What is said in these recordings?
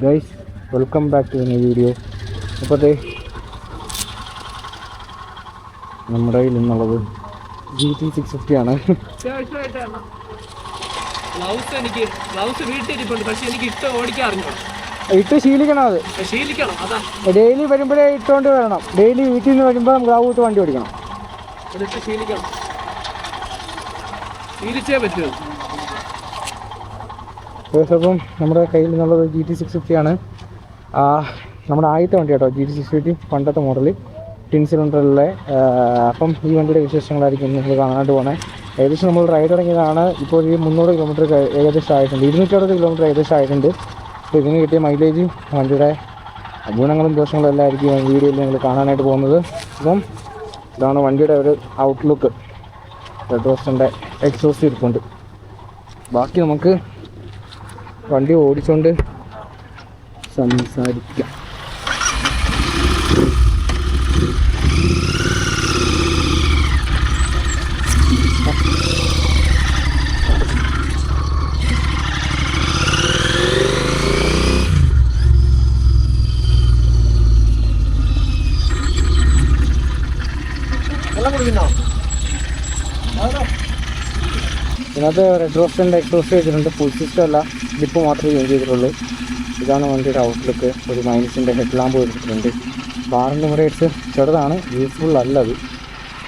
Guys, welcome back to a video. അപ്പോൾ നമ്മുടെ കയ്യിൽ നിന്നുള്ളത് GT650 ആണ്. ഇട്ട് ശീലിക്കണം. അത് ഡെയിലി വരുമ്പോഴേ ഇട്ടുകൊണ്ട് വരണം. ഡെയിലി വീട്ടിൽ നിന്ന് വരുമ്പോൾ ഗ്ലൗ ഇട്ട് വണ്ടി ഓടിക്കണം. അപ്പം നമ്മുടെ കയ്യിൽ നിന്നുള്ളത് GT650 ആണ്. നമ്മുടെ ആദ്യത്തെ വണ്ടി കേട്ടോ, GT650 പണ്ടത്തെ മോഡൽ ടിൻ സിലിണ്ടറിലെ. അപ്പം ഈ വണ്ടിയുടെ വിശേഷങ്ങളായിരിക്കും നിങ്ങൾ കാണാനായിട്ട് പോകണേ. ഏകദേശം നമ്മൾ റൈഡ് തുടങ്ങിയതാണ്. ഇപ്പോൾ ഒരു 300 കിലോമീറ്റർ ഏകദേശം ആയിട്ടുണ്ട്. 260 കിലോമീറ്റർ ഏകദേശം ആയിട്ടുണ്ട്. അപ്പോൾ ഇതിന് കിട്ടിയ മൈലേജ്, വണ്ടിയുടെ ഗുണങ്ങളും ദോഷങ്ങളും എല്ലാം ആയിരിക്കും വീഡിയോയിൽ നിങ്ങൾ കാണാനായിട്ട് പോകുന്നത്. അപ്പം ഇതാണ് വണ്ടിയുടെ ഒരു ഔട്ട്ലുക്ക്. റെഡ് റോസ്റ്ററിൻ്റെ എക്സോസ്റ്റ് ഇരിപ്പുണ്ട്. ബാക്കി നമുക്ക് വണ്ടി ഓടിച്ചുകൊണ്ട് സംസാരിക്കാം. ഇതിനകത്ത് റെഡ് റോസ്റ്ററിൻ്റെ എക്സോസ്റ്റ് വെച്ചിട്ടുണ്ട്. ഫുൾ സിസ്റ്റം അല്ല, ഡിപ്പ് മാത്രമേ ചേഞ്ച് ചെയ്തിട്ടുള്ളൂ. ഇതാണ് വണ്ടിയുടെ ഔട്ട്ലുക്ക്. ഒരു മൈനസിൻ്റെ ഹെഡ് ലാമ്പ് വെച്ചിട്ടുണ്ട്. ബാറിൻ്റെ മുറേറ്റ്സ് ചെറുതാണ്, യൂസ്ഫുൾ അല്ല. അത്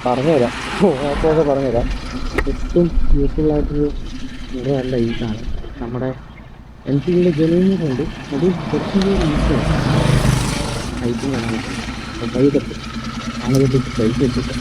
പറഞ്ഞുതരാം, ഓപ്പോക്കെ പറഞ്ഞുതരാം. ഏറ്റവും യൂസ്ഫുള്ളായിട്ടൊരു മുറയല്ല ഇതാണ്. നമ്മുടെ എൻഫീൽഡിൻ്റെ ജലീനുണ്ട്. അത് കുറച്ചുകൂടി ഈസിയാണ് ഹൈറ്റിങ് കാണാനായിട്ട്. അപ്പോൾ ബൈക്ക് ആളുകൾ ബൈക്ക് വെച്ചിട്ട്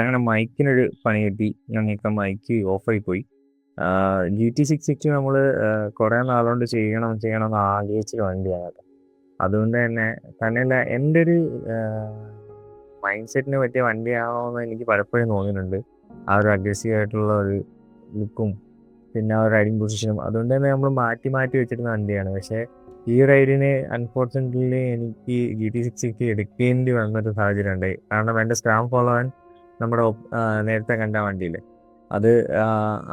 അങ്ങനെ മൈക്കിനൊരു പണി കിട്ടി. ഞങ്ങൾക്ക് മൈക്ക് ഓഫായി പോയി. GT660 നമ്മൾ കുറേ നാളുകൊണ്ട് ചെയ്യണം എന്ന് ആഗ്രഹിച്ച വണ്ടിയാണ് കേട്ടോ. അതുകൊണ്ട് തന്നെയല്ല എൻ്റെ ഒരു മൈൻഡ് സെറ്റിന് പറ്റിയ വണ്ടിയാണോ എന്ന് എനിക്ക് പലപ്പോഴും തോന്നിയിട്ടുണ്ട്. ആ ഒരു അഗ്രസീവ് ആയിട്ടുള്ള ഒരു ലുക്കും പിന്നെ ആ ഒരു റൈഡിങ് പൊസിഷനും. അതുകൊണ്ട് തന്നെ നമ്മൾ മാറ്റി മാറ്റി വെച്ചിരുന്ന വണ്ടിയാണ്. പക്ഷേ ഈ റൈഡിന് അൺഫോർച്ചുനേറ്റ്ലി എനിക്ക് GT660 എടുക്കേണ്ടി വന്നൊരു സാഹചര്യം ഉണ്ടായി. കാരണം എൻ്റെ സ്ക്രാം ഫോളോവൻ നമ്മുടെ നേരത്തെ കണ്ട വണ്ടിയിൽ അത്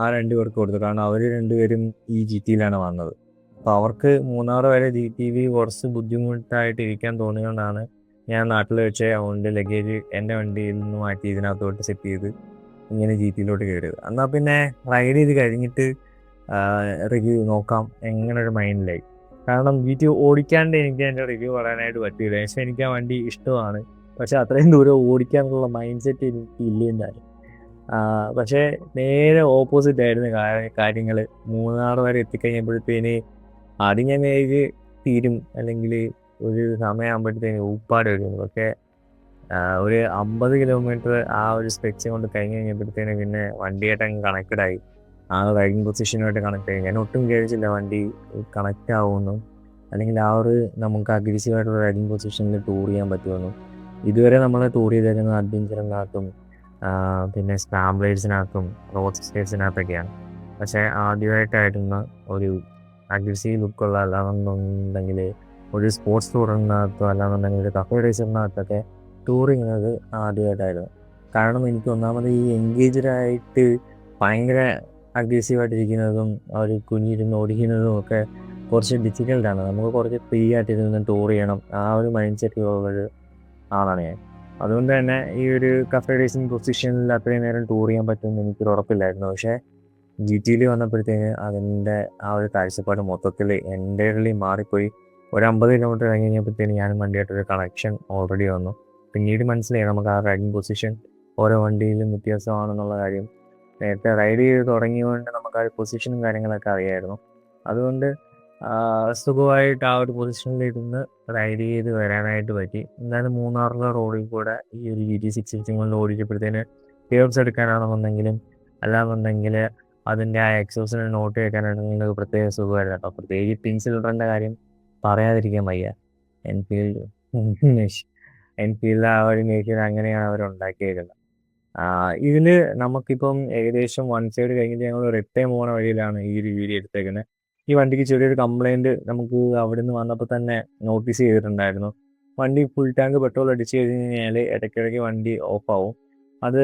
ആ 2 പേർക്ക് കൊടുത്തു. കാരണം അവർ 2 പേരും ഈ GT-യിലാണ് വന്നത്. അപ്പോൾ അവർക്ക് മൂന്നാർ വരെ GT കുറച്ച് ബുദ്ധിമുട്ടായിട്ട് ഇരിക്കാൻ തോന്നിയതുകൊണ്ടാണ് ഞാൻ നാട്ടിൽ വെച്ച് അതുകൊണ്ട് ലഗേജ് എൻ്റെ വണ്ടിയിൽ നിന്ന് മാറ്റി ഇതിനകത്തോട്ട് സെറ്റ് ചെയ്ത് ഇങ്ങനെ GT-യിലോട്ട് കയറിയത്. എന്നാൽ പിന്നെ റൈഡ് ചെയ്ത് കഴിഞ്ഞിട്ട് റിവ്യൂ നോക്കാം എങ്ങനൊരു മൈൻഡിലായി. കാരണം GT ഓടിക്കാണ്ട് എനിക്ക് എൻ്റെ റിവ്യൂ പറയാനായിട്ട് പറ്റിയില്ല. പക്ഷേ എനിക്ക് ആ വണ്ടി ഇഷ്ടമാണ്. പക്ഷെ അത്രയും ദൂരം ഓടിക്കാനുള്ള മൈൻഡ് സെറ്റ് എനിക്ക് ഇല്ലെന്നായിരുന്നു. പക്ഷേ നേരെ ഓപ്പോസിറ്റ് ആയിരുന്നു കാര്യങ്ങൾ. മൂന്നാർ വരെ എത്തിക്കഴിഞ്ഞപ്പോഴത്തേന് ആദ്യം ഞാൻ തീരും അല്ലെങ്കിൽ ഒരു സമയമാകുമ്പോഴത്തേന് ഊപ്പാട് വരുന്നു. പക്ഷേ ഒരു 50 കിലോമീറ്റർ ആ ഒരു സ്ട്രെച്ച് കൊണ്ട് കഴിഞ്ഞ് കഴിഞ്ഞപ്പോഴത്തേന് പിന്നെ വണ്ടിയായിട്ട് അങ്ങ് കണക്റ്റഡായി. ആ റൈഡിങ് പൊസിഷനുമായിട്ട് കണക്ട് ആയി. ഞാൻ ഒട്ടും വിചാരിച്ചില്ല വണ്ടി കണക്റ്റ് ആവുമെന്നും അല്ലെങ്കിൽ ആ ഒരു നമുക്ക് അഗ്രസീവായിട്ടുള്ള റൈഡിങ് പൊസിഷനിൽ ടൂർ ചെയ്യാൻ പറ്റുമെന്നും. ഇതുവരെ നമ്മൾ ടൂർ ചെയ്തേക്കുന്നത് അഡ്വഞ്ചറിനകത്തും പിന്നെ സ്ക്രാംബ്ലേഴ്സിനകത്തും റോഡ് സ്റ്റേഴ്സിനകത്തൊക്കെയാണ്. പക്ഷേ ആദ്യമായിട്ടായിരുന്ന ഒരു അഗ്രസീവ് ലുക്കുള്ള അല്ലാന്നുണ്ടെങ്കിൽ ഒരു സ്പോർട്സ് ടൂറിനകത്തോ അല്ലാന്നുണ്ടെങ്കിൽ ഒരു കഫേ റേസറിനകത്തൊക്കെ ടൂർ ചെയ്യുന്നത് ആദ്യമായിട്ടായിരുന്നു. കാരണം എനിക്ക് ഒന്നാമത് ഈ എൻഗേജ്ഡായിട്ട് ഭയങ്കര അഗ്രസീവായിട്ടിരിക്കുന്നതും അവർ കുനിയിരുന്ന് ഓടിക്കുന്നതും ഒക്കെ കുറച്ച് ഡിഫിക്കൽട്ടാണ്. നമുക്ക് കുറച്ച് ഫ്രീ ആയിട്ടിരുന്ന് ടൂർ ചെയ്യണം, ആ ഒരു മൈൻഡ് സെറ്റ് ഉള്ളൊരു ആളാണ് ഞാൻ. അതുകൊണ്ട് തന്നെ ഈ ഒരു കഫേ റേസിംഗ് പൊസിഷനിൽ അത്രയും നേരം ടൂർ ചെയ്യാൻ പറ്റുമെന്ന് എനിക്കൊരു ഉറപ്പില്ലായിരുന്നു. പക്ഷേ GT-യിൽ വന്നപ്പോഴത്തേന് അതിൻ്റെ ആ ഒരു കാഴ്ചപ്പാട് മൊത്തത്തിൽ എൻ്റയർലി മാറിപ്പോയി. ഒരു 50 കിലോമീറ്റർ കഴിഞ്ഞ് കഴിഞ്ഞപ്പോഴത്തേന് ഞാനും വണ്ടിയായിട്ടൊരു കണക്ഷൻ ഓൾറെഡി വന്നു. പിന്നീട് മനസ്സിലായി നമുക്ക് ആ റൈഡിങ് പൊസിഷൻ ഓരോ വണ്ടിയിലും വ്യത്യാസമാണെന്നുള്ള കാര്യം. നേരത്തെ റൈഡ് ചെയ്ത് തുടങ്ങിയതുകൊണ്ട് നമുക്ക് ആ ഒരു പൊസിഷനും കാര്യങ്ങളൊക്കെ അറിയായിരുന്നു. അതുകൊണ്ട് സുഖമായിട്ട് ആ ഒരു പൊസിഷനിലിരുന്ന് റൈഡ് ചെയ്ത് വരാനായിട്ട് പറ്റി. എന്തായാലും മൂന്നാറിലെ റോഡിൽ കൂടെ ഈ ഒരു GT660 കൊണ്ട് ഓടിച്ചപ്പോഴത്തേന് ടേർസ് എടുക്കാനാണെന്നുണ്ടെങ്കിലും അല്ലാന്നുണ്ടെങ്കിൽ അതിൻ്റെ ആ എക്സോസിനെ നോട്ട് വെക്കാനാണെങ്കിൽ ഒരു പ്രത്യേക സുഖമായിരുന്നു കേട്ടോ. പ്രത്യേകിച്ച് ടിൻ സിലിണ്ടറിൻ്റെ കാര്യം പറയാതിരിക്കാൻ വയ്യ. എൻഫീൽഡ് ആ ഒരു നേച്ചർ അങ്ങനെയാണ് അവർ ഉണ്ടാക്കിയേക്കുന്നത്. ഇതിൽ നമുക്കിപ്പം ഏകദേശം വൺ സൈഡ് കഴിഞ്ഞിട്ട് ഞങ്ങൾ റിട്ടേൺ പോകുന്ന വഴിയിലാണ് ഈ ഒരു വീഡിയോ എടുത്തേക്കുന്നത്. ഈ വണ്ടിക്ക് ചെറിയൊരു കംപ്ലൈൻറ്റ് നമുക്ക് അവിടെ നിന്ന് വന്നപ്പോൾ തന്നെ നോട്ടീസ് ചെയ്തിട്ടുണ്ടായിരുന്നു. വണ്ടി ഫുൾ ടാങ്ക് പെട്രോൾ അടിച്ച് കഴിഞ്ഞാൽ ഇടയ്ക്കിടയ്ക്ക് വണ്ടി ഓഫാവും. അത്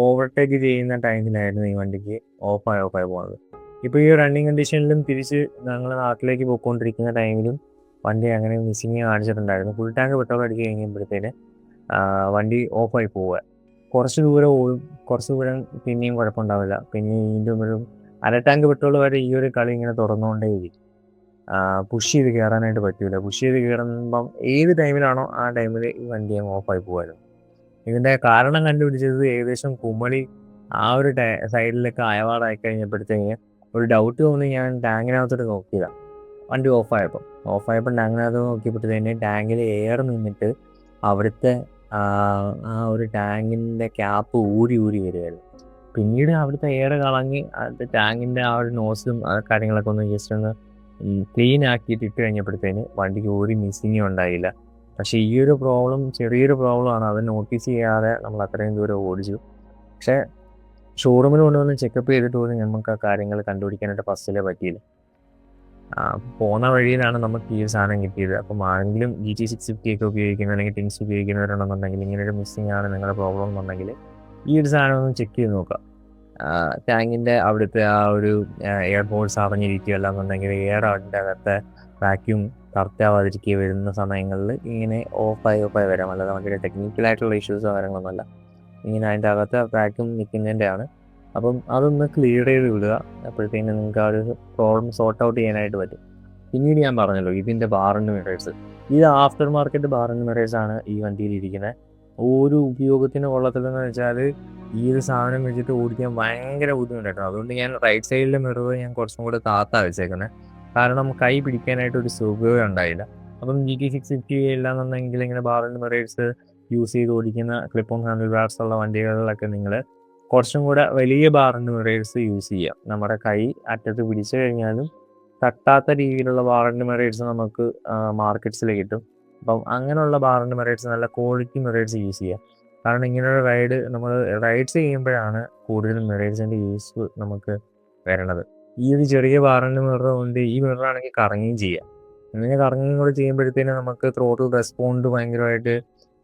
ഓവർടേക്ക് ചെയ്യുന്ന ടൈമിലായിരുന്നു ഈ വണ്ടിക്ക് ഓഫായി പോകുന്നത്. ഇപ്പോൾ ഈ റണ്ണിങ് കണ്ടീഷനിലും തിരിച്ച് ഞങ്ങൾ നാട്ടിലേക്ക് പോയിക്കൊണ്ടിരിക്കുന്ന ടൈമിലും വണ്ടി അങ്ങനെ മിസ്സിങ് കാണിച്ചിട്ടുണ്ടായിരുന്നു. ഫുൾ ടാങ്ക് പെട്രോൾ അടിച്ച് കഴിയുമ്പോഴത്തേന് വണ്ടി ഓഫായി പോവുക. കുറച്ച് ദൂരം ഓടും, കുറച്ച് ദൂരം പിന്നെയും കുഴപ്പമുണ്ടാവില്ല, പിന്നെ വീണ്ടും ഒരു അര ടാങ്ക് പെട്രോൾ വരെ ഈ ഒരു കളി ഇങ്ങനെ തുറന്നുകൊണ്ടേയിരിക്കും. പുഷ് ചെയ്ത് കയറാനായിട്ട് പറ്റില്ല. പുഷ് ചെയ്ത് കയറുമ്പം ഏത് ടൈമിലാണോ ആ ടൈമിൽ ഈ വണ്ടി അങ്ങ് ഓഫായി പോകുമായിരുന്നു. ഇതിൻ്റെ കാരണം കണ്ടുപിടിച്ചത് ഏകദേശം കുമളി ആ ഒരു സൈഡിലൊക്കെ അയവാടായി കഴിഞ്ഞപ്പോഴത്തേക്ക് ഒരു ഡൗട്ട് തോന്നി ഞാൻ ടാങ്കിനകത്തോട്ട് നോക്കിയതാണ്. വണ്ടി ഓഫായപ്പം ടാങ്കിനകത്ത് നോക്കിയപ്പോഴത്തേന് ടാങ്കിൽ എയർ നിന്നിട്ട് അവിടുത്തെ ആ ഒരു ടാങ്കിൻ്റെ ക്യാപ്പ് ഊരി വരികയായിരുന്നു. പിന്നീട് അവിടുത്തെ എയർ കളഞ്ഞ് അത് ടാങ്കിൻ്റെ ആ ഒരു നോസിലും കാര്യങ്ങളൊക്കെ ഒന്ന് ജസ്റ്റ് ഒന്ന് ക്ലീൻ ആക്കിയിട്ട് ഇട്ട് കഴിഞ്ഞപ്പോഴത്തേന് വണ്ടിക്ക് ഒരു മിസ്സിങ്ങും ഉണ്ടായില്ല. പക്ഷേ ഈ ഒരു പ്രോബ്ലം ചെറിയൊരു പ്രോബ്ലമാണ്. അത് നോട്ടീസ് ചെയ്യാതെ നമ്മൾ അത്രയും ദൂരം ഓടിച്ചു. പക്ഷേ ഷോറൂമിൽ കൊണ്ടുവന്ന് ചെക്കപ്പ് ചെയ്തിട്ട് പോലും നമുക്ക് ആ കാര്യങ്ങൾ കണ്ടുപിടിക്കാനായിട്ട് ഫസ്റ്റിലേ പറ്റിയില്ല. പോകുന്ന വഴിയിലാണ് നമുക്ക് ഈ ഒരു സാധനം കിട്ടിയത്. അപ്പം ആരെങ്കിലും GT650 ഒക്കെ ഉപയോഗിക്കുന്ന അല്ലെങ്കിൽ ടിൻസ് ഉപയോഗിക്കുന്നവരുണ്ടെന്നുണ്ടെങ്കിൽ ഇങ്ങനൊരു മിസ്സിംഗ് ആണ് നിങ്ങളുടെ പ്രോബ്ലം എന്നുണ്ടെങ്കിൽ ഈ ഒരു സാധനം ഒന്ന് ചെക്ക് ചെയ്ത് നോക്കാം. ടാങ്കിൻ്റെ അവിടുത്തെ ആ ഒരു എയർ ഹോൾസ് അറിഞ്ഞിരിക്കുക, അല്ലാന്നുണ്ടെങ്കിൽ എയർ അതിൻ്റെ അകത്തെ വാക്യൂം കറക്റ്റ് ആവാതിരിക്കുക വരുന്ന സമയങ്ങളിൽ ഇങ്ങനെ ഓഫായി വരാം. അല്ലാതെ വണ്ടിയുടെ ടെക്നിക്കലായിട്ടുള്ള ഇഷ്യൂസോ കാര്യങ്ങളൊന്നുമല്ല, ഇങ്ങനെ അതിൻ്റെ അകത്തെ വാക്യൂം നിൽക്കുന്നതിൻ്റെയാണ്. അപ്പം അതൊന്ന് ക്ലിയർ ചെയ്ത് വിടുക. അപ്പോഴത്തേക്കും നിങ്ങൾക്ക് ആ ഒരു പ്രോബ്ലം സോർട്ട് ഔട്ട് ചെയ്യാനായിട്ട് പറ്റും. പിന്നീട് ഞാൻ പറഞ്ഞല്ലോ ഇതിൻ്റെ ബാർ ആൻഡ് മിറേഴ്സ്, ഇത് ആഫ്റ്റർ മാർക്കറ്റ് ബാർ ആൻഡ് മിറേഴ്സാണ് ഈ വണ്ടിയിൽ ഇരിക്കുന്നത്. ഒരു ഉപയോഗത്തിന് കൊള്ളത്തില്ലെന്ന് വെച്ചാൽ ഈ ഒരു സാധനം വെച്ചിട്ട് ഓടിക്കാൻ ഭയങ്കര ബുദ്ധിമുട്ടായിരുന്നു. അതുകൊണ്ട് ഞാൻ റൈറ്റ് സൈഡിലെ മിറർ ഞാൻ കുറച്ചും കൂടെ താത്താ വെച്ചേക്കുന്നത്. കാരണം കൈ പിടിക്കാനായിട്ട് ഒരു സുഖമേ ഉണ്ടായില്ല. അപ്പം GT650 ഇല്ലാന്നുണ്ടെങ്കിൽ ഇങ്ങനെ ബാർ ആൻഡ് മിറേഴ്സ് യൂസ് ചെയ്ത് ഓടിക്കുന്ന ക്ലിപ്പ് ഓൺ ഹാൻഡിൽ ബാർസ് ഉള്ള വണ്ടികളിലൊക്കെ നിങ്ങൾ കുറച്ചും കൂടെ വലിയ ബാർ ആൻഡ് മിറേഴ്സ് യൂസ് ചെയ്യാം. നമ്മുടെ കൈ അറ്റത്ത് പിടിച്ചു കഴിഞ്ഞാലും തട്ടാത്ത രീതിയിലുള്ള ബാർ ആൻഡ് മിറേഴ്സ് നമുക്ക് മാർക്കറ്റ്സിൽ കിട്ടും. അപ്പം അങ്ങനെയുള്ള ബാർ ആൻഡ് മിറേഴ്സ്, നല്ല ക്വാളിറ്റി മിറേഴ്സ് യൂസ് ചെയ്യുക. കാരണം ഇങ്ങനെയുള്ള നമ്മൾ റൈഡ്സ് ചെയ്യുമ്പോഴാണ് കൂടുതലും മിറേഴ്സിൻ്റെ യൂസ് നമുക്ക് വരണത്. ഈ ഒരു ചെറിയ ബാർ ആൻഡ് മിറർ കൊണ്ട് ഈ മിററാണെങ്കിൽ കറങ്ങുകയും ചെയ്യാം. ഇങ്ങനെ കറങ്ങുകയും കൂടെ ചെയ്യുമ്പോഴത്തേനും നമുക്ക് ത്രോട്ടിൽ റെസ്പോണ്ട് ഭയങ്കരമായിട്ട്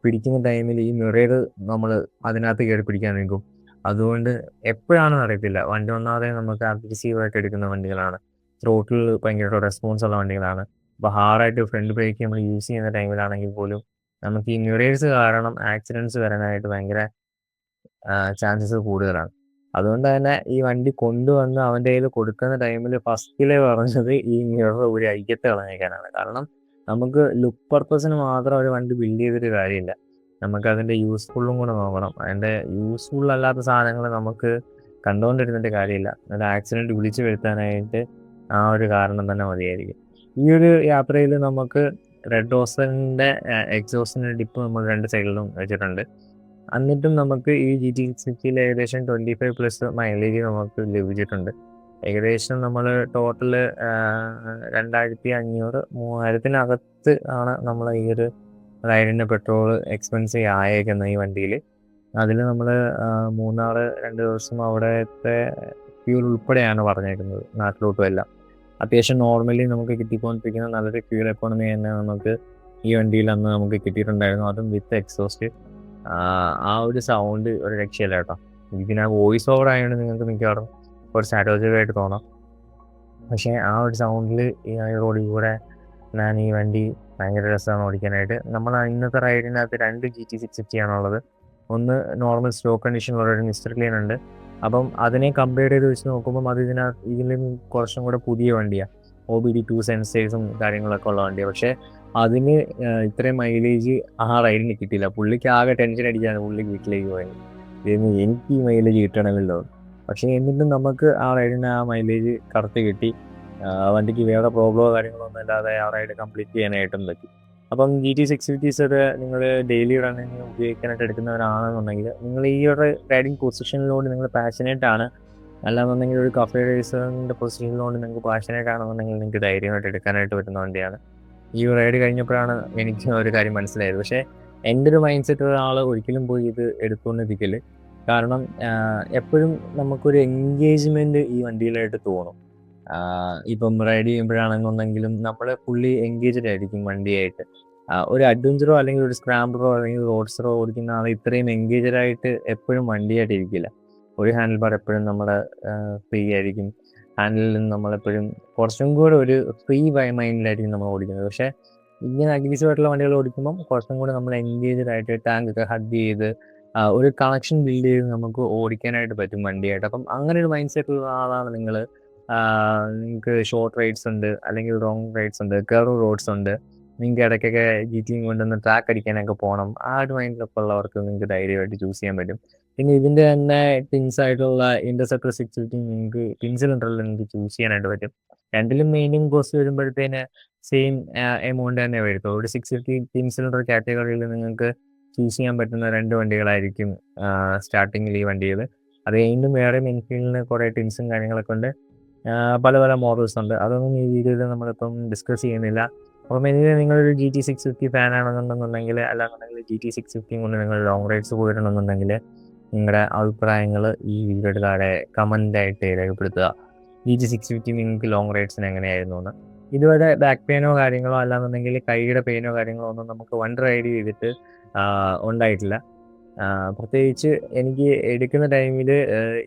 പിടിക്കുന്ന ടൈമിൽ ഈ മിറർ നമ്മൾ അതിനകത്ത് കയറി പിടിക്കാൻ നിൽക്കും. അതുകൊണ്ട് എപ്പോഴാണെന്ന് അറിയത്തില്ല, വണ്ടി ഒന്നാമതെ നമുക്ക് അഗ്രസീവായിട്ട് എടുക്കുന്ന വണ്ടികളാണ്, ത്രോട്ടിൽ ഭയങ്കരമായിട്ട് റെസ്പോൺസ് ഉള്ള വണ്ടികളാണ്. അപ്പോൾ ഹാർഡായിട്ട് ഫ്രണ്ട് ബ്രേക്ക് നമ്മൾ യൂസ് ചെയ്യുന്ന ടൈമിലാണെങ്കിൽ പോലും നമുക്ക് ഈ മിറേഴ്സ് കാരണം ആക്സിഡൻറ്റ്സ് വരാനായിട്ട് ഭയങ്കര ചാൻസസ് കൂടുതലാണ്. അതുകൊണ്ട് തന്നെ ഈ വണ്ടി കൊണ്ടുവന്ന് അവൻ്റെ കയ്യിൽ കൊടുക്കുന്ന ടൈമിൽ ഫസ്റ്റിലെ പറഞ്ഞത് ഈ മിറർ ഒരു ഐക്യത്തെ കളഞ്ഞേക്കാനാണ്. കാരണം നമുക്ക് ലുക്ക് പർപ്പസിന് മാത്രം ഒരു വണ്ടി ബിൽഡ് ചെയ്തിട്ട് കാര്യമില്ല, നമുക്കതിൻ്റെ യൂസ്ഫുള്ളും കൂടെ നോക്കണം. അതിൻ്റെ യൂസ്ഫുൾ അല്ലാത്ത സാധനങ്ങൾ നമുക്ക് കണ്ടുകൊണ്ടിരുന്നിട്ട് കാര്യമില്ല. ഒരു ആക്സിഡൻറ്റ് വിളിച്ചു വരുത്താനായിട്ട് ആ ഒരു കാരണം തന്നെ മതിയായിരിക്കും. ഈ ഒരു യാത്രയിൽ നമുക്ക് റെഡ് റോസറിൻ്റെ എക്സോസ്റ്റിൻ്റെ ഡിപ്പ് നമ്മൾ രണ്ട് സൈഡിലും വെച്ചിട്ടുണ്ട്. എന്നിട്ടും നമുക്ക് ഈ GT650 ഏകദേശം 25+ മൈലേജ് നമുക്ക് ലഭിച്ചിട്ടുണ്ട്. ഏകദേശം നമ്മൾ ടോട്ടൽ 2500 3000-നകത്ത് ആണ് നമ്മൾ ഈ ഒരു റൈഡിൻ്റെ പെട്രോൾ എക്സ്പെൻസ് ആയേക്കുന്നത് ഈ വണ്ടിയിൽ. അതിൽ നമ്മൾ മൂന്നാർ 2 ദിവസം അവിടുത്തെ ഫ്യൂൽ ഉൾപ്പെടെയാണ് പറഞ്ഞേക്കുന്നത്, നാട്ടിലോട്ടും എല്ലാം. അത്യാവശ്യം നോർമലി നമുക്ക് കിട്ടിക്കൊണ്ടിരിക്കുന്ന നല്ലൊരു ഫ്യൂൽ എക്കോണമി തന്നെ നമുക്ക് ഈ വണ്ടിയിൽ അന്ന് നമുക്ക് കിട്ടിയിട്ടുണ്ടായിരുന്നു, അതും വിത്ത് എക്സോസ്റ്റ്. ആ ഒരു സൗണ്ട് ഒരു രക്ഷയില്ല കേട്ടോ. ഇതിന് വോയിസ് ഓവർ ആയതുകൊണ്ട് നിങ്ങൾക്ക് മിക്കവാറും കുറച്ച് അരോചകമായിട്ട് തോന്നാം. പക്ഷേ ആ ഒരു സൗണ്ടിൽ ഈ റോഡിൽ കൂടെ ഞാൻ ഈ വണ്ടി ഭയങ്കര രസമാണ് ഓടിക്കാനായിട്ട്. നമ്മൾ ഇന്നത്തെ റൈഡിനകത്ത് 2 GT650 ആണുള്ളത്. ഒന്ന് നോർമൽ സ്റ്റോക്ക് കണ്ടീഷനിലുള്ള ഒരു മിസ്റ്റർ ക്ലീൻ ഉണ്ട്. അപ്പം അതിനെ കമ്പയർ ചെയ്ത് വെച്ച് നോക്കുമ്പം അത് ഇതിലും കുറച്ചും കൂടെ പുതിയ വണ്ടിയാണ്. OBD2 സെൻസേഴ്സും കാര്യങ്ങളൊക്കെ ഉള്ള വണ്ടിയാണ്. പക്ഷേ അതിന് ഇത്രയും മൈലേജ് ആ റൈഡിന് കിട്ടിയില്ല. പുള്ളിക്ക് ആകെ ടെൻഷൻ അടിച്ചാണ് പുള്ളി വീട്ടിലേക്ക് പോയത്, എനിക്ക് ഈ മൈലേജ് കിട്ടണമല്ലോ. പക്ഷേ എന്നിട്ടും നമുക്ക് ആ റൈഡിന് ആ മൈലേജ് കറക്റ്റ് കിട്ടി. വണ്ടിക്ക് വേറെ പ്രോബ്ലമോ കാര്യങ്ങളോ ഒന്നും ഇല്ലാതെ ആ റൈഡ് കംപ്ലീറ്റ് ചെയ്യാനായിട്ടും പറ്റി. അപ്പം GT650 നിങ്ങൾ ഡെയിലി റണ്ണിങ് ഉപയോഗിക്കാനായിട്ട് എടുക്കുന്നവരാണെന്നുണ്ടെങ്കിൽ നിങ്ങൾ ഈ ഒരു റൈഡിങ് പൊസിഷനിലോട് നിങ്ങൾ പാഷനേറ്റ് ആണ്, അല്ലാന്നുണ്ടെങ്കിൽ ഒരു കഫേ റേസറിൻ്റെ പൊസിഷനിലോട് നിങ്ങൾക്ക് പാഷനേറ്റ് ആണെന്നുണ്ടെങ്കിൽ നിങ്ങൾക്ക് ധൈര്യമായിട്ട് എടുക്കാനായിട്ട് പറ്റുന്ന വണ്ടിയാണ്. ഈ റൈഡ് കഴിഞ്ഞപ്പോഴാണ് എനിക്ക് ഒരു കാര്യം മനസ്സിലായത്. പക്ഷേ എൻ്റെ ഒരു മൈൻഡ് സെറ്റ് ഒരാൾ ഒരിക്കലും പോയി ഇത് എടുത്തുകൊണ്ടിരിക്കല്. കാരണം എപ്പോഴും നമുക്കൊരു എൻഗേജ്മെൻറ്റ് ഈ വണ്ടിയിലായിട്ട് തോന്നും. ഇപ്പം റൈഡ് ചെയ്യുമ്പോഴാണെന്നുണ്ടെങ്കിലും നമ്മൾ ഫുള്ളി എൻഗേജ്ഡ് ആയിരിക്കും വണ്ടിയായിട്ട്. ഒരു അഡ്വഞ്ചറോ അല്ലെങ്കിൽ ഒരു സ്ക്രാംബ്ലറോ അല്ലെങ്കിൽ റോഡ്സ്റ്ററോ ഓടിക്കുന്ന ആൾ ഇത്രയും എൻഗേജ്ഡ് ആയിട്ട് എപ്പോഴും വണ്ടിയായിട്ട് ഇരിക്കില്ല. ഒരു ഹാൻഡിൽ ബാർ എപ്പോഴും നമ്മുടെ ഫ്രീ ആയിരിക്കും. ഹാൻഡിലിൽ നിന്ന് നമ്മളെപ്പോഴും കുറച്ചും കൂടെ ഒരു ഫ്രീ മൈൻഡിലായിരിക്കും നമ്മൾ ഓടിക്കുന്നത്. പക്ഷേ ഇങ്ങനെ അഗ്രസീവായിട്ടുള്ള വണ്ടികൾ ഓടിക്കുമ്പം കുറച്ചും കൂടെ നമ്മൾ എൻഗേജ്ഡ് ആയിട്ട് ടാങ്കൊക്കെ ഹഗ് ചെയ്ത് ഒരു കണക്ഷൻ ബിൽഡ് ചെയ്ത് നമുക്ക് ഓടിക്കാനായിട്ട് പറ്റും വണ്ടിയായിട്ട്. അപ്പം അങ്ങനെ ഒരു മൈൻഡ് സെറ്റ് ഉള്ള ആളാണ് നിങ്ങൾ. നിങ്ങൾക്ക് ഷോർട്ട് റൈഡ്സ് ഉണ്ട്, അല്ലെങ്കിൽ ലോങ് റൈഡ്സ് ഉണ്ട്, കർവ് റോഡ്സ് ഉണ്ട്. നിങ്ങൾക്ക് ഇടയ്ക്കൊക്കെ ജിറ്റിയും കൊണ്ടൊന്ന് ട്രാക്ക് അടിക്കാനൊക്കെ പോകണം. ആ ഒരു മൈൻഡിലൊക്കെ ഉള്ളവർക്ക് നിങ്ങൾക്ക് ധൈര്യമായിട്ട് ചൂസ് ചെയ്യാൻ പറ്റും. പിന്നെ ഇതിൻ്റെ തന്നെ ടിൻസ് ആയിട്ടുള്ള ഇൻ്റർസെപ്റ്റർ 650 നിങ്ങൾക്ക് ടിൻ സിലിണ്ടറിൽ നിങ്ങൾക്ക് ചൂസ് ചെയ്യാനായിട്ട് പറ്റും. രണ്ടിലും മെയിനും കോസ്റ്റ് വരുമ്പോഴത്തേന് സെയിം എമൗണ്ട് തന്നെ വരുത്തുള്ളൂ. ഒരു 650 ടിൻ സിലിണ്ടർ കാറ്റഗറിയിൽ നിങ്ങൾക്ക് ചൂസ് ചെയ്യാൻ പറ്റുന്ന 2 വണ്ടികളായിരിക്കും സ്റ്റാർട്ടിങ്ങിൽ ഈ വണ്ടികൾ. അത് കഴിഞ്ഞും വേറെ എൻഫീൽഡിന് കുറേ ടിൻസും കാര്യങ്ങളൊക്കെ ഉണ്ട്. പല പല മോഡൽസ് ഉണ്ട്. അതൊന്നും ഈ വീഡിയോയിൽ നമ്മളിപ്പം ഡിസ്കസ് ചെയ്യുന്നില്ല. അപ്പം എനിവേ നിങ്ങളൊരു GT650 ഫാൻ ആണെന്നുണ്ടെന്നുണ്ടെങ്കിൽ, അല്ലാന്നുണ്ടെങ്കിൽ GT650 കൊണ്ട് നിങ്ങൾ ലോങ് റൈഡ്സ് പോയിട്ടുണ്ടെന്നുണ്ടെങ്കിൽ നിങ്ങളുടെ അഭിപ്രായങ്ങൾ ഈ വീഡിയോയുടെ താഴെ കമൻ്റായിട്ട് രേഖപ്പെടുത്തുക. GT650 നിങ്ങൾക്ക് ലോങ് റൈഡ്സിന് എങ്ങനെയായിരുന്നു എന്ന്. ഇതുവരെ ബാക്ക് പെയിനോ കാര്യങ്ങളോ അല്ലാന്നുണ്ടെങ്കിൽ കൈയുടെ പെയിനോ കാര്യങ്ങളോ ഒന്നും നമുക്ക് വൺ റൈഡ് ചെയ്തിട്ട് ഉണ്ടായിട്ടില്ല. പ്രത്യേകിച്ച് എനിക്ക് എടുക്കുന്ന ടൈമിൽ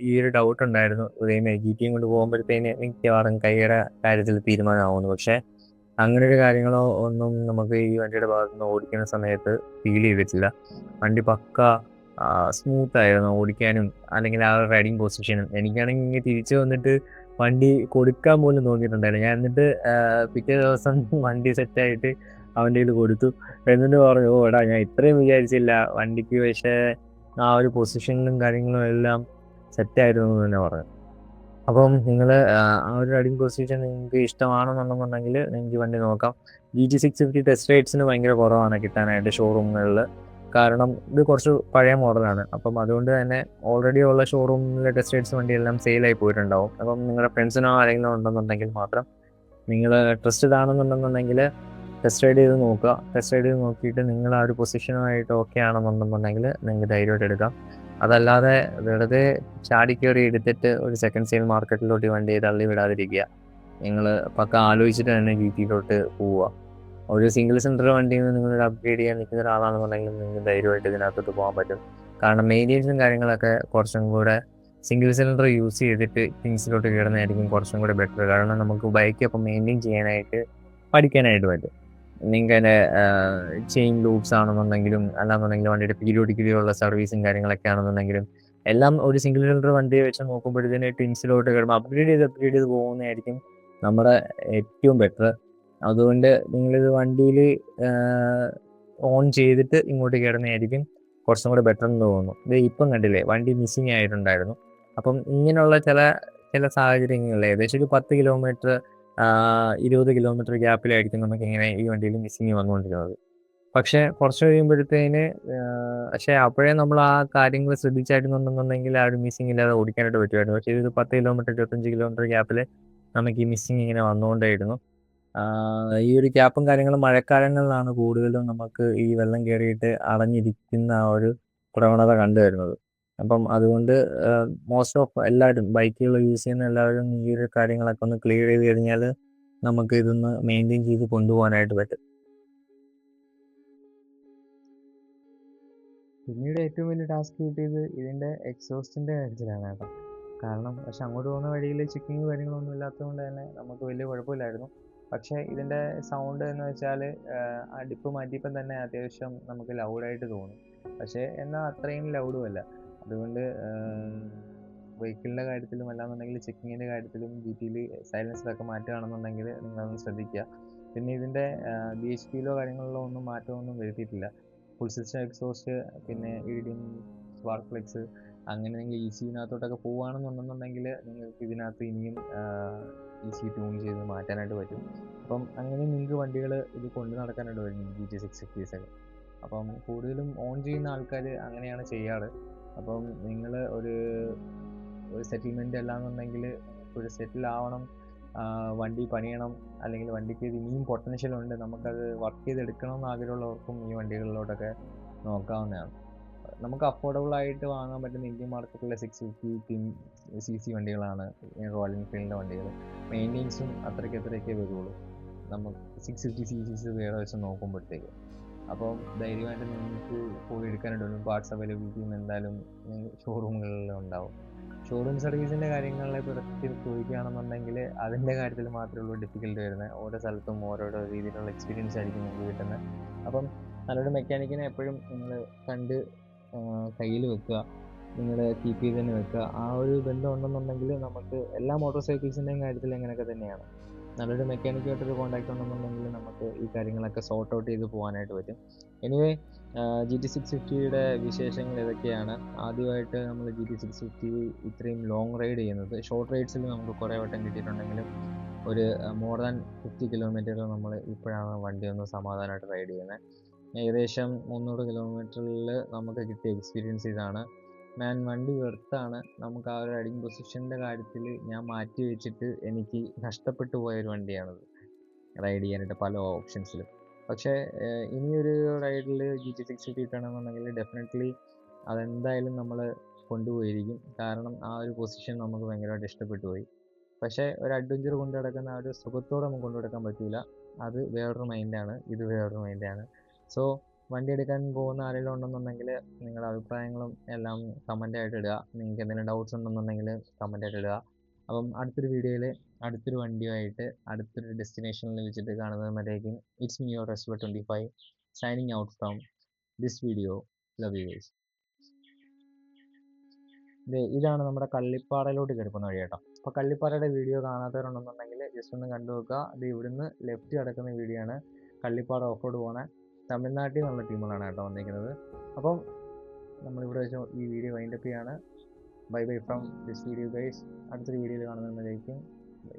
ഈ ഒരു ഡൗട്ട് ഉണ്ടായിരുന്നു. ഇതേമാതിരി GT കൊണ്ട് പോകുമ്പോഴത്തേന് മിക്കവാറും കൈയുടെ കാര്യത്തിൽ തീരുമാനമാവുന്നു. പക്ഷേ അങ്ങനെ ഒരു കാര്യങ്ങളോ ഒന്നും നമുക്ക് ഈ വണ്ടിയുടെ ഭാഗത്ത് നിന്ന് ഓടിക്കുന്ന സമയത്ത് ഫീൽ ചെയ്തിട്ടില്ല. വണ്ടി പക്ക സ്മൂത്ത് ആയിരുന്നു ഓടിക്കാനും, അല്ലെങ്കിൽ ആ ഒരു റൈഡിങ് പൊസിഷനും. എനിക്കാണെങ്കിൽ ഇങ്ങനെ തിരിച്ചു വന്നിട്ട് വണ്ടി കൊടുക്കാൻ പോലും തോന്നിയിട്ടുണ്ടായിരുന്നു. ഞാൻ എന്നിട്ട് പിറ്റേ ദിവസം വണ്ടി സെറ്റായിട്ട് അവൻ്റെ കയ്യിൽ കൊടുത്തു. എന്നിട്ട് പറഞ്ഞു, ഓ എടാ ഞാൻ ഇത്രയും വിചാരിച്ചില്ല വണ്ടിക്ക്, പക്ഷേ ആ ഒരു പൊസിഷനിലും കാര്യങ്ങളും എല്ലാം സെറ്റായിരുന്നു എന്ന് തന്നെ പറഞ്ഞു. അപ്പം നിങ്ങൾ ആ ഒരു റൈഡിങ് പൊസിഷൻ നിങ്ങൾക്ക് ഇഷ്ടമാണെന്നുണ്ടെന്നുണ്ടെങ്കിൽ നിങ്ങൾക്ക് വണ്ടി നോക്കാം. GT650 ടെസ്റ്റ് റൈഡ്സിന് ഭയങ്കര കുറവാണ് കിട്ടാനായിട്ട് ഷോറൂമുകളിൽ. കാരണം ഇത് കുറച്ച് പഴയ മോഡലാണ്. അപ്പം അതുകൊണ്ട് തന്നെ ഓൾറെഡി ഉള്ള ഷോറൂമിലെ ടെസ്റ്റ് റൈഡ്സ് വണ്ടിയെല്ലാം സെയിലായി പോയിട്ടുണ്ടാവും. അപ്പം നിങ്ങളുടെ ഫ്രണ്ട്സിനോ ആരെങ്കിലും ഉണ്ടെന്നുണ്ടെങ്കിൽ മാത്രം, നിങ്ങൾ ട്രസ്റ്റഡ് ആണെന്നുണ്ടെന്നുണ്ടെങ്കിൽ ടെസ്റ്റ് റൈഡ് ചെയ്ത് നോക്കുക. ടെസ്റ്റ് റൈഡ് ചെയ്ത് നോക്കിയിട്ട് നിങ്ങൾ ആ ഒരു പൊസിഷനുമായിട്ട് ഓക്കെ ആണെന്നുണ്ടെന്നുണ്ടെങ്കിൽ നിങ്ങൾക്ക് ധൈര്യമായിട്ട് എടുക്കാം. അതല്ലാതെ വെറുതെ ചാടിക്കയറി എടുത്തിട്ട് ഒരു സെക്കൻഡ് സെയിൽ മാർക്കറ്റിലോട്ട് വണ്ടി തള്ളി വിടാതിരിക്കുക. നിങ്ങൾ പക്ക ആലോചിച്ചിട്ട് തന്നെ GT-യിലോട്ട് പോവുക. ഒരു സിംഗിൾ സിലിണ്ടർ വണ്ടിയിൽ നിന്ന് നിങ്ങൾ അപ്ഗ്രേഡ് ചെയ്യാൻ നിൽക്കുന്ന ഒരാളാണെന്നുണ്ടെങ്കിൽ നിങ്ങൾക്ക് ധൈര്യമായിട്ട് ഇതിനകത്തോട്ട് പോകാൻ പറ്റും. കാരണം മെയിൻ്റെനൻസും കാര്യങ്ങളൊക്കെ കുറച്ചും കൂടെ സിംഗിൾ സിലിണ്ടർ യൂസ് ചെയ്തിട്ട് തിങ്സിലോട്ട് കയറുന്നതായിരിക്കും കുറച്ചും കൂടെ ബെറ്റർ. കാരണം നമുക്ക് ബൈക്ക് അപ്പം മെയിൻറ്റെയിൻ ചെയ്യാനായിട്ട് പഠിക്കാനായിട്ട് പറ്റും. നിങ്ങൾക്ക് അതിൻ്റെ ചെയിൻ ലൂപ്സ് ആണെന്നുണ്ടെങ്കിലും, അല്ലാന്നുണ്ടെങ്കിൽ വണ്ടിയുടെ പീരിയോഡിക്കലി ഉള്ള സർവീസും കാര്യങ്ങളൊക്കെ ആണെന്നുണ്ടെങ്കിലും, എല്ലാം ഒരു സിംഗിൾ സിലിണ്ടർ വണ്ടിയെ വെച്ച് നോക്കുമ്പോഴത്തേന് ട്വിൻസിലോട്ട് കയറുമ്പോൾ അപ്ഗ്രേഡ് ചെയ്ത് പോകുന്നതായിരിക്കും നമ്മുടെ ഏറ്റവും ബെറ്റർ. അതുകൊണ്ട് നിങ്ങളിത് വണ്ടിയിൽ ഓൺ ചെയ്തിട്ട് ഇങ്ങോട്ട് കയറുന്നതായിരിക്കും കുറച്ചും കൂടെ ബെറ്റർ എന്ന് തോന്നുന്നു. ഇത് ഇപ്പം കണ്ടില്ലേ വണ്ടി മിസ്സിങ് ആയിട്ടുണ്ടായിരുന്നു. അപ്പം ഇങ്ങനെയുള്ള ചില സാഹചര്യങ്ങളിൽ ഏകദേശം ഒരു 10 കിലോമീറ്റർ 20 കിലോമീറ്റർ ഗ്യാപ്പിലായിരിക്കും നമുക്ക് ഇങ്ങനെ ഈ വണ്ടിയിൽ മിസ്സിങ് വന്നുകൊണ്ടിരുന്നത്. പക്ഷേ കുറച്ച് കഴിയുമ്പോഴത്തേന് പക്ഷേ അപ്പോഴേ നമ്മൾ ആ കാര്യങ്ങൾ ശ്രദ്ധിച്ചായിരുന്നുണ്ടെന്നുണ്ടെങ്കിൽ ആ ഒരു മിസ്സിങ് ഇല്ലാതെ ഓടിക്കാനായിട്ട് പറ്റുമായിരുന്നു. പക്ഷേ ഇത് 10 കിലോമീറ്റർ 25 കിലോമീറ്റർ ഗ്യാപ്പിൽ നമുക്ക് ഈ മിസ്സിങ് ഇങ്ങനെ വന്നുകൊണ്ടേയിരുന്നു. ഈ ഒരു ഗ്യാപ്പും കാര്യങ്ങളും മഴക്കാലങ്ങളിലാണ് കൂടുതലും നമുക്ക് ഈ വെള്ളം കയറിയിട്ട് അടഞ്ഞിരിക്കുന്ന ആ ഒരു പ്രവണത കണ്ടുവരുന്നത്. അപ്പം അതുകൊണ്ട് മോസ്റ്റ് ഓഫ് എല്ലാവരും ബൈക്കുകൾ യൂസ് ചെയ്യുന്ന എല്ലാവരും ഈ ഒരു കാര്യങ്ങളൊക്കെ ഒന്ന് ക്ലിയർ ചെയ്ത് കഴിഞ്ഞാൽ നമുക്ക് ഇതൊന്ന് മെയിൻറ്റെയിൻ ചെയ്ത് കൊണ്ടുപോകാനായിട്ട് പറ്റും. പിന്നീട് ഏറ്റവും വലിയ ടാസ്ക് കിട്ടിയത് ഇതിൻ്റെ എക്സോസ്റ്റിൻ്റെ കാര്യത്തിലാണ് കേട്ടോ. കാരണം പക്ഷെ അങ്ങോട്ട് പോകുന്ന വഴിയിൽ ചെക്കിങ് കാര്യങ്ങളൊന്നും ഇല്ലാത്തതുകൊണ്ട് തന്നെ നമുക്ക് വലിയ കുഴപ്പമില്ലായിരുന്നു. പക്ഷേ ഇതിൻ്റെ സൗണ്ട് എന്ന് വെച്ചാൽ ആ ഡിപ്പ് മാറ്റിയപ്പം തന്നെ അത്യാവശ്യം നമുക്ക് ലൗഡായിട്ട് തോന്നും. പക്ഷേ എന്നാൽ അത്രയും ലൗഡും അല്ല. അതുകൊണ്ട് വെഹിക്കിളിൻ്റെ കാര്യത്തിലും അല്ലാന്നുണ്ടെങ്കിൽ ചെക്കിങ്ങിൻ്റെ കാര്യത്തിലും GT-യിൽ സൈലൻസറൊക്കെ മാറ്റുകയാണെന്നുണ്ടെങ്കിൽ നിങ്ങളൊന്ന് ശ്രദ്ധിക്കുക. പിന്നെ ഇതിൻ്റെ BHP-യിലോ കാര്യങ്ങളിലോ ഒന്നും മാറ്റമൊന്നും വരുത്തിയിട്ടില്ല. ഫുൾ സിസ്റ്റം എക്സോസ്റ്റ്, പിന്നെ EDM, സ്പാർക്ക് ഫ്ലെക്സ്, അങ്ങനെ നിങ്ങൾ ECUവിനകത്തോട്ടൊക്കെ പോവുകയാണെന്നുണ്ടെന്നുണ്ടെങ്കിൽ നിങ്ങൾക്ക് ഇതിനകത്ത് ഇനിയും ECU ട്യൂൺ ചെയ്ത് മാറ്റാനായിട്ട് പറ്റും. അപ്പം അങ്ങനെ നിങ്ങൾക്ക് വണ്ടികൾ ഇത് കൊണ്ട് നടക്കാനായിട്ട് പറ്റും GT650s ഒക്കെ. അപ്പം കൂടുതലും ഓൺ ചെയ്യുന്ന ആൾക്കാർ അങ്ങനെയാണ് ചെയ്യാറ്. അപ്പം നിങ്ങൾ ഒരു സെറ്റിൽമെൻറ്റ് അല്ലാന്നുണ്ടെങ്കിൽ ഒരു സെറ്റിൽ ആവണം, വണ്ടി പണിയണം, അല്ലെങ്കിൽ വണ്ടിക്ക് ഇത് ഇനിയും പൊട്ടൻഷ്യൽ ഉണ്ട്, നമുക്കത് വർക്ക് ചെയ്തെടുക്കണം എന്ന് ആഗ്രഹമുള്ളവർക്കും ഈ വണ്ടികളിലോട്ടൊക്കെ നോക്കാവുന്നതാണ്. നമുക്ക് അഫോർഡബിൾ ആയിട്ട് വാങ്ങാൻ പറ്റുന്ന ഇന്ത്യൻ മാർക്കറ്റിലെ 650 CC വണ്ടികളാണ് റോയൽ എൻഫീൽഡിൻ്റെ വണ്ടികൾ. മെയിൻ്റെനൻസും അത്രയ്ക്കേ വരുള്ളൂ നമുക്ക് 650 CCs വേറെ വെച്ച് നോക്കുമ്പോഴത്തേക്ക്. അപ്പം ധൈര്യമായിട്ട് നിങ്ങൾക്ക് പോയി എടുക്കാനായിട്ട് വരും. പാർട്സ് അവൈലബിലിറ്റിയും എന്തായാലും ഷോറൂമുകളിൽ ഉണ്ടാവും. ഷോറൂം സർവീസിൻ്റെ കാര്യങ്ങളെ പറ്റി ചോദിക്കുകയാണെന്നുണ്ടെങ്കിൽ അതിൻ്റെ കാര്യത്തിൽ മാത്രമേ ഉള്ളൂ ഡിഫിക്കൽട്ടി വരുന്നത്. ഓരോ സ്ഥലത്തും ഓരോരോ രീതിയിലുള്ള എക്സ്പീരിയൻസ് ആയിരിക്കും നിങ്ങൾക്ക് കിട്ടുന്നത്. അപ്പം നല്ലൊരു മെക്കാനിക്കിനെ എപ്പോഴും നിങ്ങൾ കണ്ട് കയ്യിൽ വെക്കുക, നിങ്ങൾ കീപ്പ് ചെയ്ത് തന്നെ വെക്കുക. ആ ഒരു ബന്ധം ഉണ്ടെന്നുണ്ടെങ്കിൽ നമുക്ക് എല്ലാ മോട്ടോർ സൈക്കിൾസിൻ്റെയും കാര്യത്തിൽ അങ്ങനെയൊക്കെ തന്നെയാണ്. നല്ലൊരു മെക്കാനിക്കുമായിട്ടൊരു കോൺടാക്ട് ഉണ്ടെന്നുണ്ടെങ്കിൽ നമുക്ക് ഈ കാര്യങ്ങളൊക്കെ സോർട്ട് ഔട്ട് ചെയ്ത് പോകാനായിട്ട് പറ്റും. എനിവേ GT650യുടെ വിശേഷങ്ങൾ ഇതൊക്കെയാണ്. ആദ്യമായിട്ട് നമ്മൾ GT650 ഇത്രയും ലോങ് റൈഡ് ചെയ്യുന്നത്. ഷോർട്ട് റൈഡ്സിൽ നമുക്ക് കുറേ വട്ടം കിട്ടിയിട്ടുണ്ടെങ്കിലും ഒരു മോർ ദാൻ 50 കിലോമീറ്റർ നമ്മൾ ഇപ്പോഴാണ് വണ്ടി ഒന്ന് സമാധാനമായിട്ട് റൈഡ് ചെയ്യുന്നത്. ഏകദേശം 300 കിലോമീറ്ററിൽ നമുക്ക് കിട്ടിയ എക്സ്പീരിയൻസ് ഇതാണ്. വണ്ടി വെർത്താണ്. നമുക്ക് ആ ഒരു റൈഡിങ് പൊസിഷൻ്റെ കാര്യത്തിൽ ഞാൻ മാറ്റി വെച്ചിട്ട് എനിക്ക് നഷ്ടപ്പെട്ടു പോയൊരു വണ്ടിയാണത് റൈഡ് ചെയ്യാനായിട്ട് പല ഓപ്ഷൻസിലും. പക്ഷേ ഇനിയൊരു റൈഡിൽ GT650 കിട്ടുകയാണെന്നുണ്ടെങ്കിൽ ഡെഫിനറ്റ്ലി അതെന്തായാലും നമ്മൾ കൊണ്ടുപോയിരിക്കും. കാരണം ആ ഒരു പൊസിഷൻ നമുക്ക് ഭയങ്കരമായിട്ട് ഇഷ്ടപ്പെട്ടു പോയി. പക്ഷേ ഒരു അഡ്വഞ്ചർ കൊണ്ടു നടക്കുന്ന ആ ഒരു സുഖത്തോടെ നമുക്ക് കൊണ്ടു നടക്കാൻ പറ്റില്ല. അത് വേറൊരു മൈൻഡാണ്, ഇത് വേറൊരു മൈൻഡാണ്. സോ വണ്ടി എടുക്കാൻ പോകുന്ന ആരെങ്കിലും ഉണ്ടെന്നുണ്ടെങ്കിൽ നിങ്ങളുടെ അഭിപ്രായങ്ങളും എല്ലാം കമൻ്റായിട്ട് ഇടുക. നിങ്ങൾക്ക് എന്തെങ്കിലും ഡൗട്ട്സ് ഉണ്ടെന്നുണ്ടെങ്കിൽ കമൻ്റായിട്ട് ഇടുക. അപ്പം അടുത്തൊരു വീഡിയോയിൽ അടുത്തൊരു വണ്ടിയുമായിട്ട് അടുത്തൊരു ഡെസ്റ്റിനേഷനിൽ വെച്ചിട്ട് കാണുന്നതുവരേക്കും it's me your wrestler 25 signing out from this video. Love you guys. ഇതാണ് നമ്മുടെ കള്ളിപ്പാറയിലോട്ട് കയറിപ്പോകുന്ന വഴി കേട്ടോ. അപ്പോൾ കള്ളിപ്പാറയുടെ വീഡിയോ കാണാത്തവരുണ്ടെന്നുണ്ടെങ്കിൽ ജസ്റ്റ് ഒന്ന് കണ്ടു നോക്കുക. ഇത് ഇവിടുന്ന് ലെഫ്റ്റ് കിടക്കുന്ന വീഡിയോ ആണ്. കള്ളിപ്പാറ ഓഫ് റോഡ് പോകുന്ന തമിഴ്നാട്ടിൽ നിന്നുള്ള ടീമുകളാണ് കേട്ടോ വന്നിരിക്കുന്നത്. അപ്പം നമ്മളിവിടെ വെച്ച് ഈ വീഡിയോ വൈൻഡപ്പ് ചെയ്യാണ്. Bye bye from this video guys. അടുത്തൊരു വീഡിയോയിൽ കാണുന്നതിലേക്കും ബൈ.